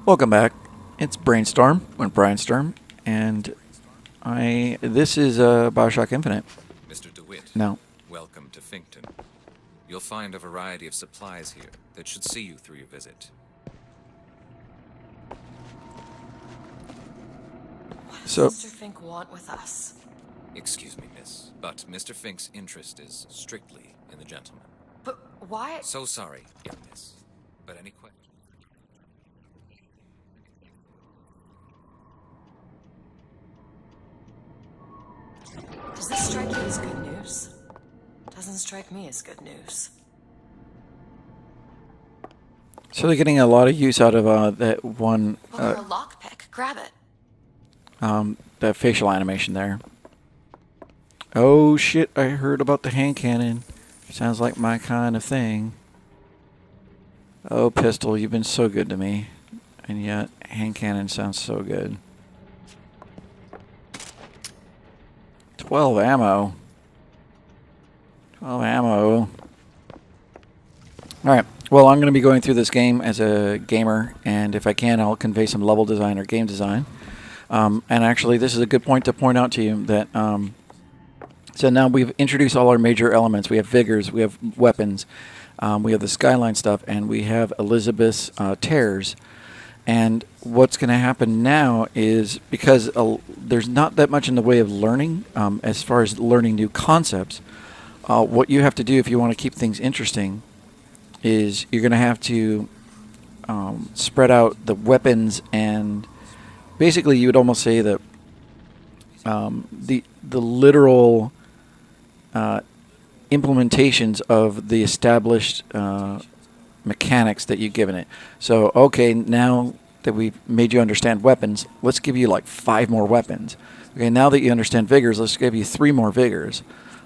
Welcome back. It's BrainStorm with Brian Sturm, and this is Bioshock Infinite. Mr. DeWitt, No. welcome to Finkton. You'll find a variety of supplies here that should see you through your visit. What does So- Mr. Fink want with us? Excuse me, miss, but Mr. Fink's interest is strictly in the gentleman. But why? So sorry, young miss. But any questions? Does this strike you as good news? Doesn't strike me as good news. So they're getting a lot of use out of that one, Look for a lockpick. Grab it. that facial animation there. Oh shit! I heard about the hand cannon. Sounds like my kind of thing. Oh, pistol, you've been so good to me, and yet hand cannon sounds so good. 12 ammo. 12 ammo. Alright, well, I'm going to be going through this game as a gamer, and if I can, I'll convey some level design or game design. And actually, this is a good point to point out to you that, so now we've introduced all our major elements. We have vigors, we have weapons, we have the skyline stuff, and we have Elizabeth's tears. And what's going to happen now is, because there's not that much in the way of learning, as far as learning new concepts, what you have to do if you want to keep things interesting is you're going to have to spread out the weapons, and basically you would almost say that the literal implementations of the established mechanics that you've given it. So, okay, now that we've made you understand weapons, let's give you like 5 more weapons. Okay, now that you understand vigors, let's give you 3 more vigors.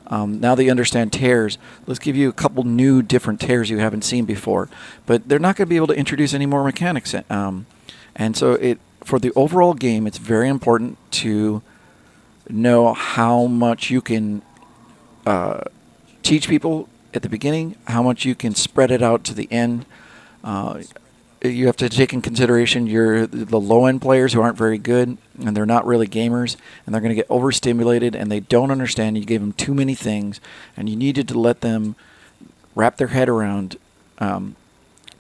Now that you understand tears, let's give you a couple new different tears you haven't seen before. But they're not going to be able to introduce any more mechanics. And so for the overall game, it's very important to know how much you can teach people at the beginning, how much you can spread it out to the end. You have to take in consideration the low-end players who aren't very good, and they're not really gamers, and they're going to get overstimulated, and they don't understand. You gave them too many things, and you needed to let them wrap their head around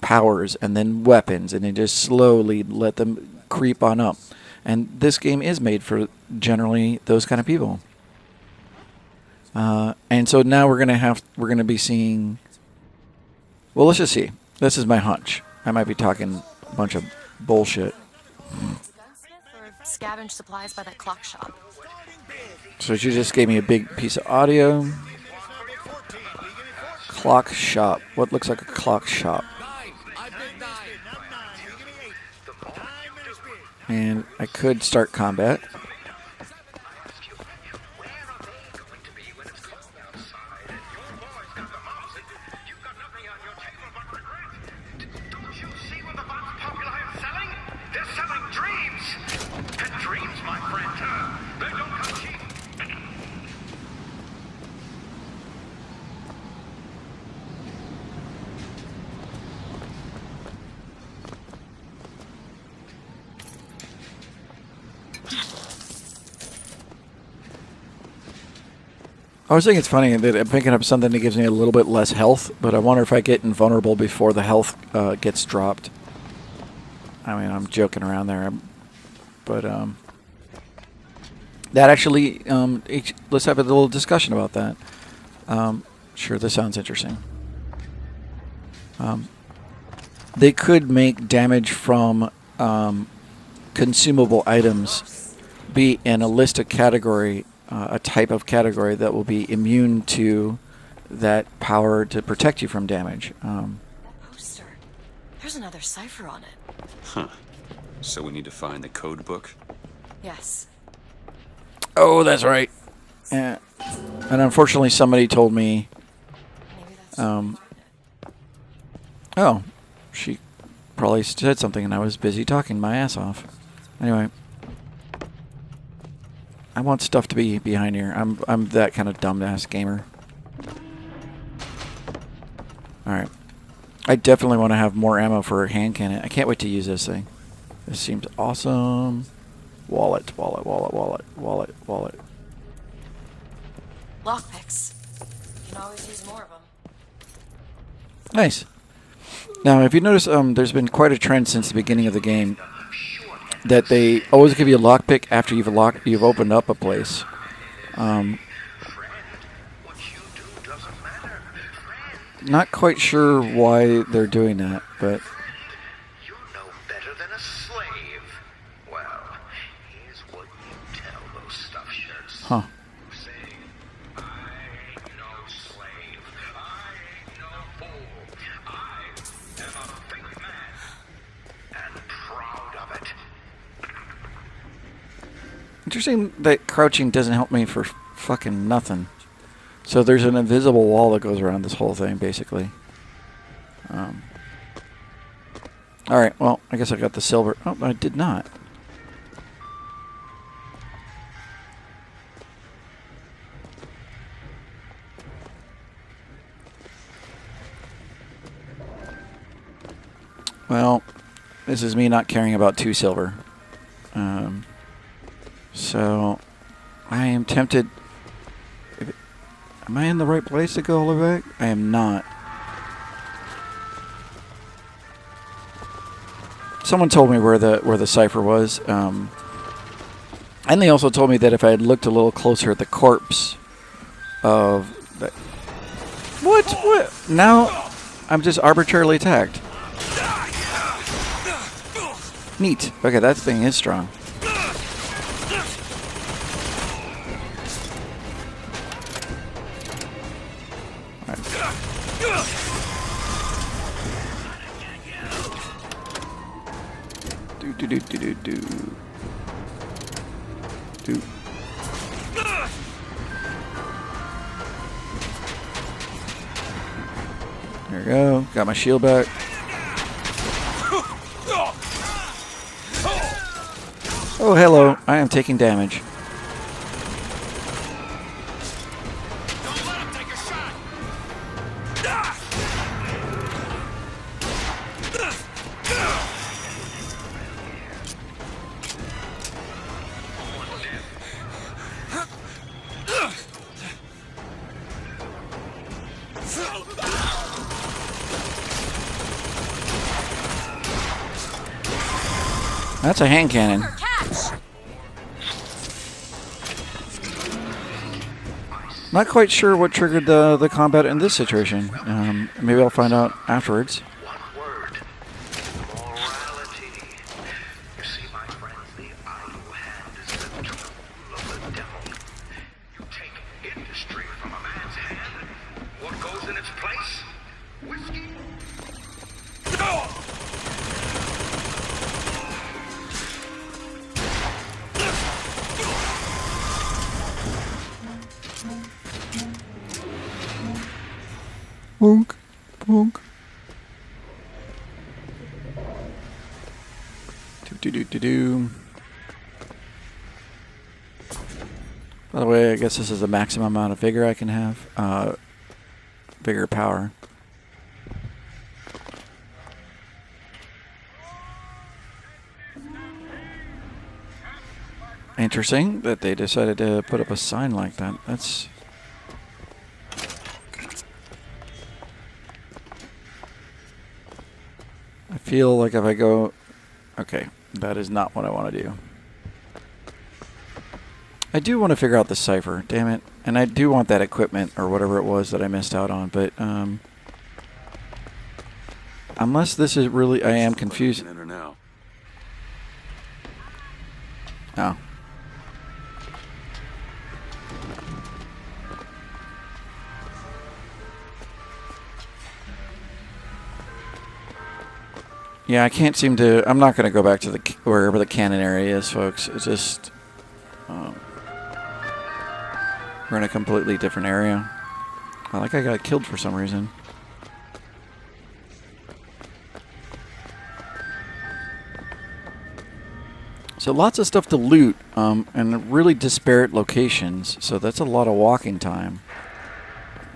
powers and then weapons, and then just slowly let them creep on up. And this game is made for generally those kind of people. And so now we're going to be seeing. Well, let's just see. This is my hunch. I might be talking a bunch of bullshit. Gunsmith or scavenge supplies by that clock shop? So she just gave me a big piece of audio. Clock shop. What looks like a clock shop? And I could start combat. I was thinking it's funny that I'm picking up something that gives me a little bit less health, but I wonder if I get invulnerable before the health gets dropped. I mean, I'm joking around there, but that actually, let's have a little discussion about that. Sure, this sounds interesting. They could make damage from consumable items be in a listed category, a type of category that will be immune to that power to protect you from damage. That poster. There's another cipher on it. Huh. So we need to find the code book? Yes. Oh, that's right. And unfortunately, somebody told me. Maybe that's. Oh, she probably said something, and I was busy talking my ass off. Anyway, I want stuff to be behind here. I'm that kind of dumbass gamer. All right, I definitely want to have more ammo for a hand cannon. I can't wait to use this thing. This seems awesome. Wallet, wallet, wallet, wallet, wallet, wallet. Lockpicks. You can always use more of them. Nice. Now, if you notice, there's been quite a trend since the beginning of the game that they always give you a lockpick after you've opened up a place. Not quite sure why they're doing that, but You know better than a slave. Well, here's what you tell those stuffed shirts. huh? Say, I ain't no slave. I ain't no fool. I am a big man. And proud of it. Interesting that crouching doesn't help me for fucking nothing. So there's an invisible wall that goes around this whole thing, basically. Alright, well, I guess I got the silver. Oh, I did not. Well, this is me not caring about 2 silver. So, I am tempted... Am I in the right place to go all the way back? I am not. Someone told me where the cipher was, and they also told me that if I had looked a little closer at the corpse of the... What? Now I'm just arbitrarily attacked. Neat. Okay, that thing is strong. Do. There we go. Got my shield back. Oh, hello. I am taking damage. That's a hand cannon. Not quite sure what triggered the combat in this situation. Maybe I'll find out afterwards. One word. Morality. You see, my friends, the idle hand is the tool of the devil. You take industry from a man's hand. What goes in its place? Whiskey? Boonk, boonk. Do. By the way, I guess this is the maximum amount of vigor I can have. Vigor power. Interesting that they decided to put up a sign like that. That's... I feel like if I go... Okay, that is not what I want to do. I do want to figure out the cipher, damn it. And I do want that equipment, or whatever it was that I missed out on, but... unless this is really... I am confused. Oh. Yeah, I can't seem to... I'm not going to go back to wherever the cannon area is, folks. It's just... we're in a completely different area. I like I got killed for some reason. So lots of stuff to loot, and really disparate locations. So that's a lot of walking time.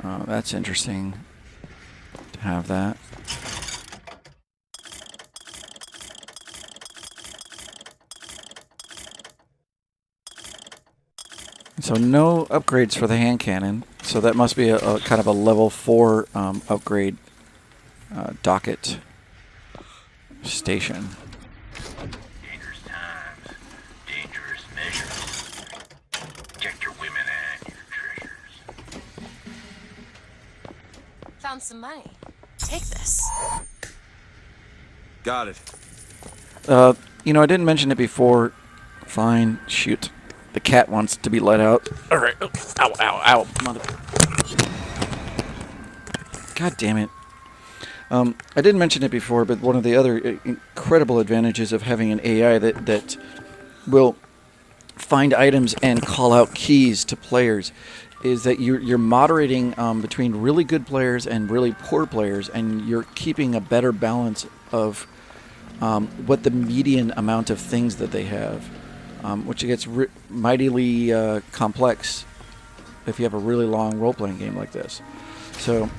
That's interesting to have that. So no upgrades for the hand cannon. So that must be a kind of a level 4 upgrade docket station. Dangerous times, dangerous measures. Protect your women and your treasures. Found some money. Take this. Got it. You know, I didn't mention it before. Fine, shoot. The cat wants to be let out. All right. Ow, ow, ow. Mother. God damn it. I didn't mention it before, but one of the other incredible advantages of having an AI that will find items and call out keys to players is that you're moderating between really good players and really poor players, and you're keeping a better balance of what the median amount of things that they have, which gets mightily complex if you have a really long role-playing game like this. So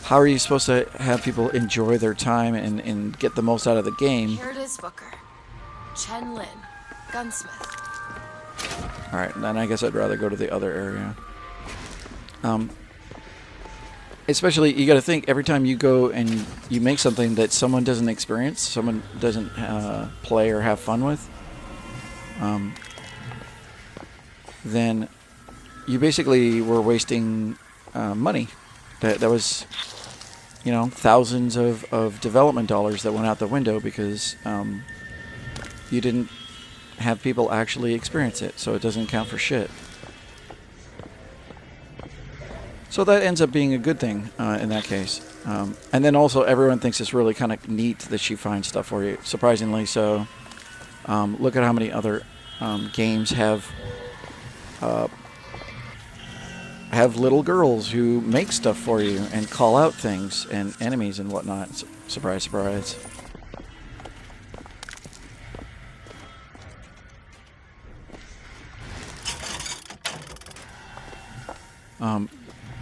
how are you supposed to have people enjoy their time and get the most out of the game? Here it is, Booker. Chen Lin, gunsmith. All right, then I guess I'd rather go to the other area. Especially, you got to think, every time you go and you make something that someone doesn't experience, someone doesn't play or have fun with, then you basically were wasting money. That was, you know, thousands of development dollars that went out the window because you didn't have people actually experience it, so it doesn't count for shit. So that ends up being a good thing in that case. And then also everyone thinks it's really kind of neat that she finds stuff for you, surprisingly so. Look at how many other games have little girls who make stuff for you and call out things and enemies and whatnot. Surprise, surprise.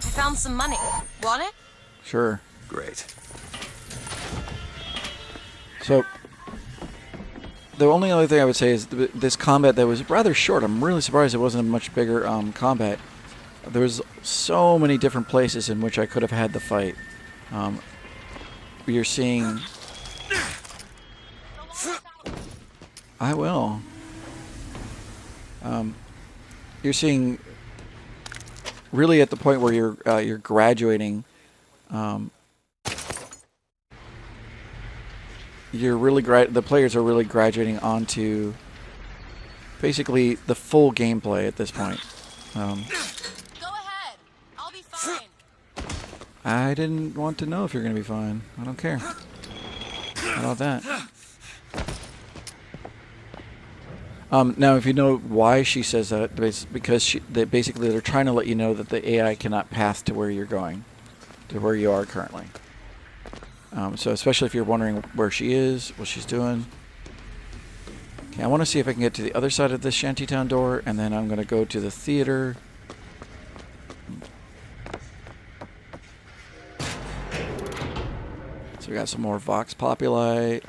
I found some money. Want it? Sure. Great. So, the only other thing I would say is this combat that was rather short. I'm really surprised it wasn't a much bigger combat. There was so many different places in which I could have had the fight. You're seeing... I will. You're seeing... really at the point where you're graduating, the players are really graduating onto basically the full gameplay at this point. Go ahead. I'll be fine. I didn't want to know if you're going to be fine. I don't care. How about that? Now, if you know why she says that, it's because basically they're trying to let you know that the AI cannot path to where you're going, to where you are currently. So especially if you're wondering where she is, what she's doing. Okay, I want to see if I can get to the other side of this shantytown door, and then I'm going to go to the theater. So we got some more Vox Populi.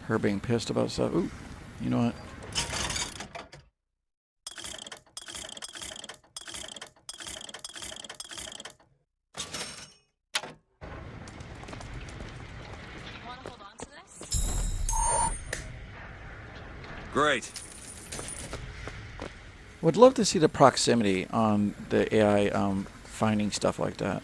Her being pissed about stuff. Ooh, you know what? Want to hold on to this? Great. Would love to see the proximity on the AI finding stuff like that.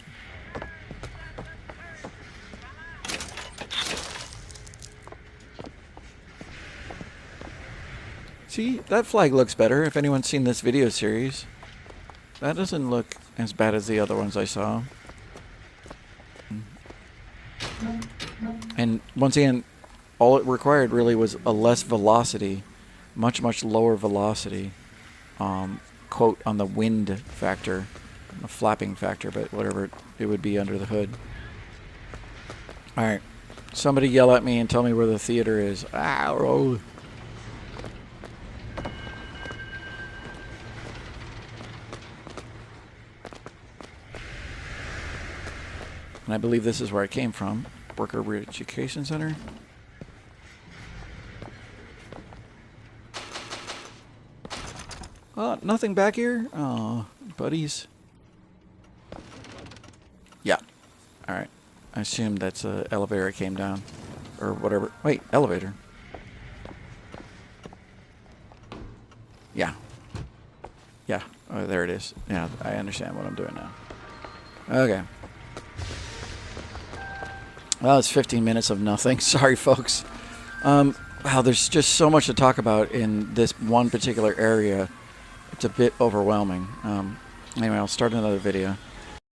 See, that flag looks better if anyone's seen this video series. That doesn't look as bad as the other ones I saw. And once again, all it required really was a less velocity, much lower velocity, quote, on the wind factor, the flapping factor, but whatever it would be under the hood. Alright, somebody yell at me and tell me where the theater is. Ow! And I believe this is where I came from. Worker Re-Education Center. Nothing back here? Oh, buddies. Yeah. Alright. I assume that's an elevator came down. Or whatever. Wait, elevator. Yeah. Yeah. Oh, there it is. Yeah, I understand what I'm doing now. Okay. Well, it's 15 minutes of nothing. Sorry, folks. Wow, there's just so much to talk about in this one particular area. It's a bit overwhelming. Anyway, I'll start another video.